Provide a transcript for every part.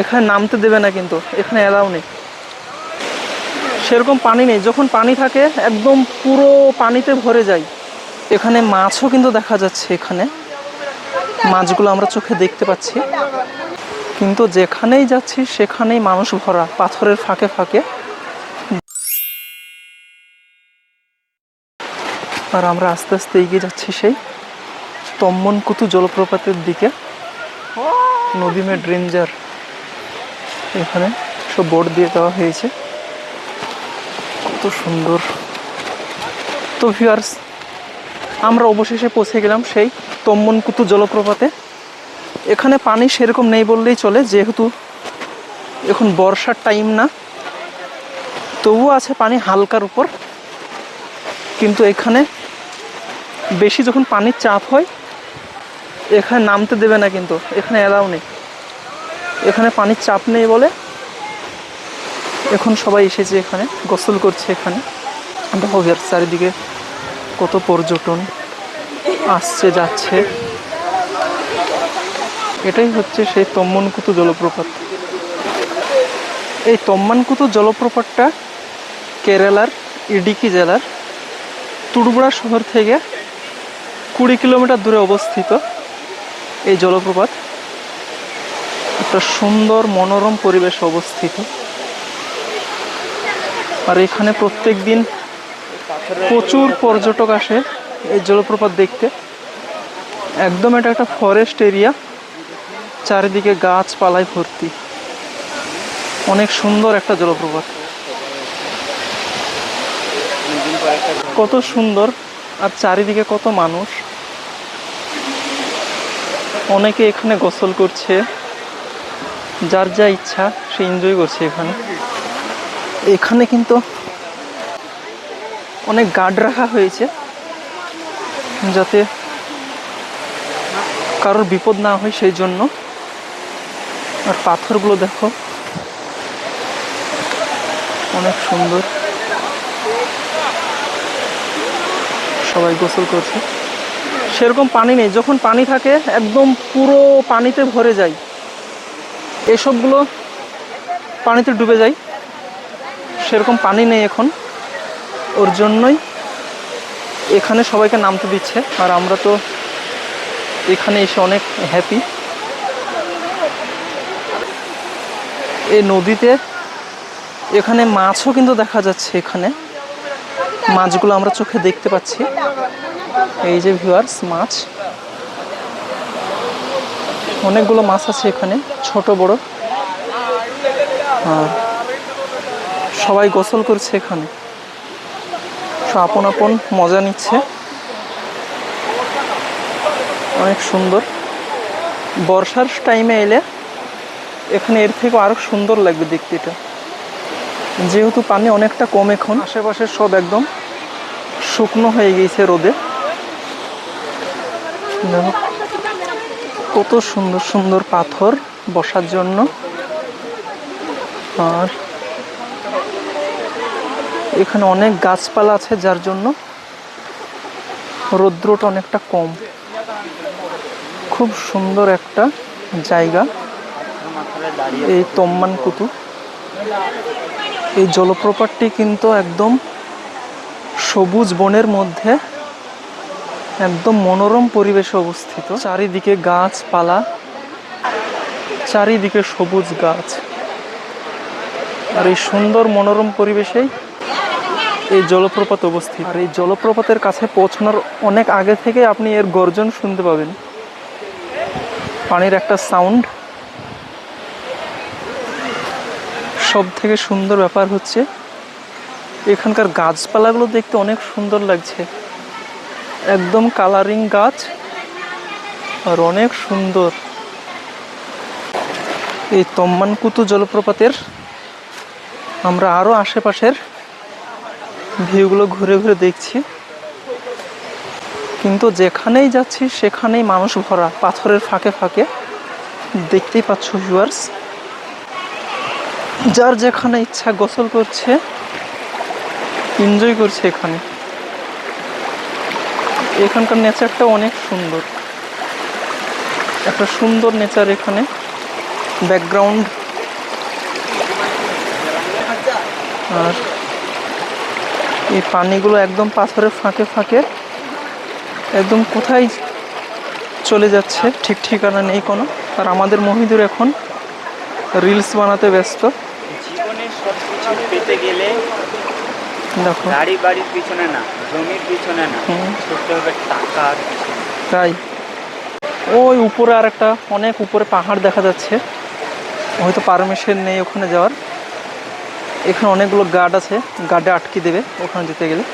এখানে নামতে দেবে না, কিন্তু এখানে এলাও নেই, সেরকম পানি নেই। যখন পানি থাকে একদম পুরো পানিতে ভরে যায়। এখানে মাছও কিন্তু দেখা যাচ্ছে, এখানে মাছগুলো আমরা চোখে দেখতে পাচ্ছি, কিন্তু যেখানেই যাচ্ছি সেখানেই মানুষ ভরা, পাথরের ফাঁকে ফাঁকে। আর আমরা আস্তে আস্তে এগিয়ে যাচ্ছি সেই তম্মনকুতু জলপ্রপাতের দিকে। নদী মে ড্রেঞ্জার, এখানে সব বোর্ড দিয়ে দেওয়া হয়েছে, কত সুন্দর। তো ভিউয়ার্স, আমরা অবশেষে পৌঁছে গেলাম সেই তম্মনকুতু জলপ্রপাতে। এখানে পানি সেরকম নেই বললেই চলে, যেহেতু এখন বর্ষার টাইম না, তবুও আছে পানি হালকার উপর। কিন্তু এখানে বেশি যখন পানির চাপ হয় এখানে নামতে দেবে না, কিন্তু এখানে এলাও নেই। এখানে পানির চাপ নেই বলে এখন সবাই এসেছে, এখানে গোসল করছে। এখানে দেখো চারিদিকে কত পর্যটন আসছে যাচ্ছে। এটাই হচ্ছে সেই তম্মনকুতু জলপ্রপাত। এই তম্মনকুতু জলপ্রপাতটা কেরালার ইডিকি জেলার তুড়বুড়া শহর থেকে 20 কিলোমিটার দূরে অবস্থিত। এই জলপ্রপাত একটা সুন্দর মনোরম পরিবেশে অবস্থিত। আর এখানে প্রত্যেক দিন প্রচুর পর্যটক আসে এই জলপ্রপাত দেখতে। একদম এটা একটা ফরেস্ট এরিয়া, চারিদিকে গাছপালায় ভর্তি, অনেক সুন্দর একটা জলপ্রপাত, কত সুন্দর। আর চারিদিকে কত মানুষ, অনেকে এখানে গোসল করছে, যার যা ইচ্ছা সে এনজয় করছে এখানে। এখানে কিন্তু অনেক গার্ড রাখা হয়েছে যাতে কারোর বিপদ না হয় সেই জন্য। আর পাথরগুলো দেখো অনেক সুন্দর, সবাই গোসল করছে। সেরকম পানি নেই, যখন পানি থাকে একদম পুরো পানিতে ভরে যায়, এসবগুলো পানিতে ডুবে যায়। সেরকম পানি নেই এখন, ওর জন্যই এখানে সবাইকে নামতে দিচ্ছে। আর আমরা তো এখানে এসে অনেক হ্যাপি। এই নদীতে এখানে মাছও কিন্তু দেখা যাচ্ছে, এখানে মাছগুলো আমরা চোখে দেখতে পাচ্ছি। এই যে ভিউয়ার্স, মাছ, অনেকগুলো মাছ আছে এখানে, ছোট বড়। আর সবাই গোসল করছে এখানে, সব আপন আপন মজা নিচ্ছে, অনেক সুন্দর। বর্ষার টাইমে এলে এখানে এর থেকে আরো সুন্দর লাগবে দেখতে এটা, যেহেতু পানি অনেকটা কম এখন। আশেপাশে সব একদম শুকনো হয়ে গেছে রোদে। দেখো কত সুন্দর সুন্দর পাথর বসার জন্য। আর এখানে অনেক গাছপালা আছে, যার জন্য রৌদ্রটা অনেকটা কম। খুব সুন্দর একটা জায়গা এই তম্মনকুতু। এই জলপ্রপাতটি কিন্তু একদম সবুজ বনের মধ্যে একদম মনোরম পরিবেশে অবস্থিত। চারিদিকে গাছপালা, চারিদিকে সবুজ গাছ। আর এই সুন্দর মনোরম পরিবেশেই এই জলপ্রপাত অবস্থিত। আর এই জলপ্রপাতের কাছে পৌঁছানোর অনেক আগে থেকে আপনি এর গর্জন শুনতে পাবেন, পানির একটা সাউন্ড। সব থেকে সুন্দর ব্যাপার হচ্ছে এখানকার গাছপালাগুলো দেখতে অনেক সুন্দর লাগছে, একদম কালারিং গাছ, আর অনেক সুন্দর। এই তম্মনকুতু জলপ্রপাতের আমরা আরো আশেপাশের ভিউগুলো ঘুরে ঘুরে দেখছি, কিন্তু যেখানেই যাচ্ছি সেখানেই মানুষ ভরা, পাথরের ফাঁকে ফাঁকে। দেখতেই পাচ্ছ ভিউয়ার্স, যার যেখানে ইচ্ছা গোসল করছে, এনজয় করছে এখানে। এখানকার নেচারটা অনেক সুন্দর, একটা সুন্দর নেচার। এখানে ব্যাকগ্রাউন্ড আর এই পানিগুলো একদম পাথরের ফাঁকে ফাঁকে একদম কোথায় চলে যাচ্ছে ঠিক ঠিকানা নেই কোনো। আর আমাদের মহিদুর এখন রিলস বানাতে ব্যস্ত। জীবনে সব কিছু পেতে গেলে দেখো গাড়ি বাড়ির পিছনে না, জমির পিছনে না, ছুটতে হবে টাকার পিছনে। তাই ওই উপরে আর একটা অনেক উপরে পাহাড় দেখা যাচ্ছে, হয়তো পারমিশন নেই ওখানে যাওয়ার। এখানে অনেকগুলো গার্ড আছে, গার্ডে আটকে দেবে ওখানে যেতে গেলে।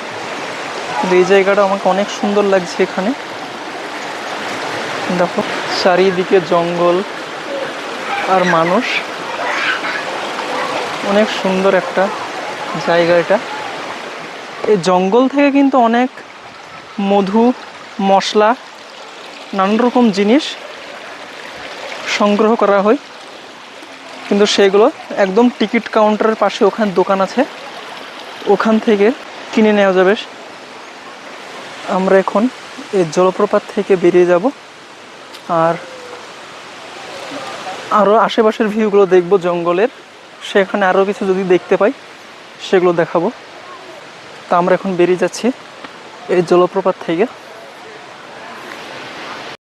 কিন্তু এই জায়গাটা আমাকে অনেক সুন্দর লাগছে। এখানে দেখো চারিদিকে জঙ্গল আর মানুষ, অনেক সুন্দর একটা জায়গা এটা। এই জঙ্গল থেকে কিন্তু অনেক মধু, মশলা, নানান রকম জিনিস সংগ্রহ করা হয়। কিন্তু সেগুলো একদম টিকিট কাউন্টারের পাশে ওখানে দোকান আছে, ওখান থেকে কিনে নেওয়া যাবে। আমরা এখন এই জলপ্রপাত থেকে বেরিয়ে যাব আর আরও আশেপাশের ভিউগুলো দেখব জঙ্গলের। সেখানে আরও কিছু যদি দেখতে পাই সেগুলো দেখাবো। তা আমরা এখন বেরিয়ে যাচ্ছি এই জলপ্রপাত থেকে।